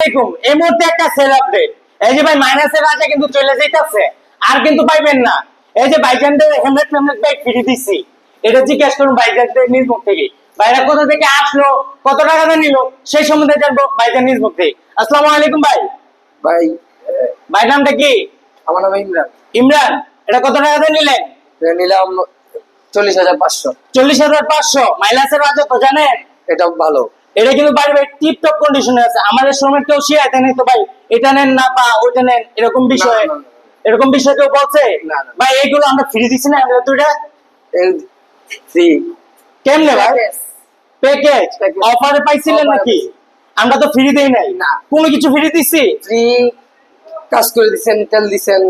আলাইকুম। এই মুহূর্তে একটা সেল আপডেট। এই যে ভাই মাইনাসের রাজা কিন্তু চলে যাইতাছে, আর কিন্তু পাইবেন না। এই যে ভাইজানদের হেলমেট ভাই ফ্রি দিছি, এটা জিজ্ঞেস করুন ভাইজানদের নিজ মুখ থেকে। ভাইরা কোথা থেকে আসলো, কত টাকা দিয়ে নিল, সেই সম্বন্ধে জানবো ভাইজান নিজ মুখ থেকে। আসসালামু আলাইকুম ভাই। ভাই ভাই নামটা কি? আমার নাম ইমরান। ইমরান, এটা কত টাকা দিয়ে নিলেন? এটা নিলাম 40,500। 40,500। মাইনাসের রাজা তো জানেন, এটা ভালো। এটা কিন্তু বাড়ি ভাই টিপটপ কন্ডিশনে আছে। আমাদের শ্রমিক কেউ শিয়াইতে নেই তো ভাই, এটা নেন না বা ওইটা নেন, এরকম বিষয় না, না, না। এরকম বিষয় কেউ বলছে? না, না। ভাই এইগুলো আমরা ফ্রি দিছি না, আমরা দুইটা ফ্রি কেমনে ভাই? Package Package। অফারে পাইছিলেন Offer এ নাকি? পাইছি। আমরা তো ফ্রি দেই নাই, না। কোনো কিছু ফ্রি দিছি? ফ্রি কাজ করে দিছেন, তেল দিছেন,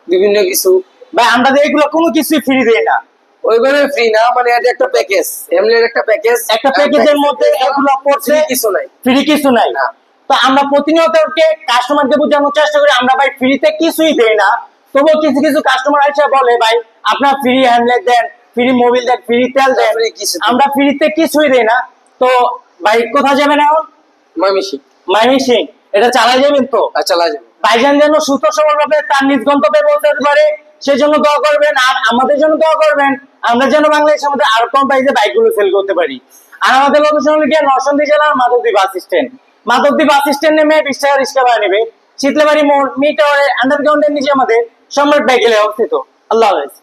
বিভিন্ন কিছু। ভাই আমরা তো এগুলো কোনো কিছুই ফ্রি দেই না। ওইভাবে ফ্রি না, মানে এটা একটা প্যাকেজ, এমনি একটা প্যাকেজ। একটা প্যাকেজের মধ্যে এগুলো পড়ছে, কিছু নাই। ফ্রি কিছু নাই। না। তো আমরা প্রতিনিয়ত কাস্টমারকে বোঝানোর চেষ্টা করি আমরা ভাই ফ্রিতে কিছুই দেই না। তবুও কিছু কিছু কাস্টমার এসে বলে ভাই আপনার ফ্রি হ্যান্ডলেট দেন, ফ্রি মোবিল দেন, ফ্রি তেল দেন, Free কিছু দেন। আমরা ফ্রিতে কিছুই দেই না। তো ভাই কোথায় যাবেন এখন? ময়মনসিং। ময়মনসিং। এটা চালাই যাবেন তো? চালা যাবে। ভাইজান যেন সুস্থ সবল ভাবে তার নিজ গন্তব্যে পৌঁছাতে পারে, সেই জন্য দোয়া করবেন। আর আমাদের জন্য দোয়া করবেন, আমরা যেন বাংলাদেশের মধ্যে আরো কম প্রাইসে বাইকগুলো সেল করতে পারি। আর আমাদের লোকেশন হলো গিয়ে নরসিংদী জেলার Madhabdi bus stand. Madhabdi bus stand নেমে 20 টাকা রিক্সা ভাড়া নেবে। শীতলাবাড়ি মোড় মিটারের আন্ডারগ্রাউন্ডের নিচে আমাদের সম্রাট বাইকেলে অবস্থিত। আল্লাহ হাফেজ।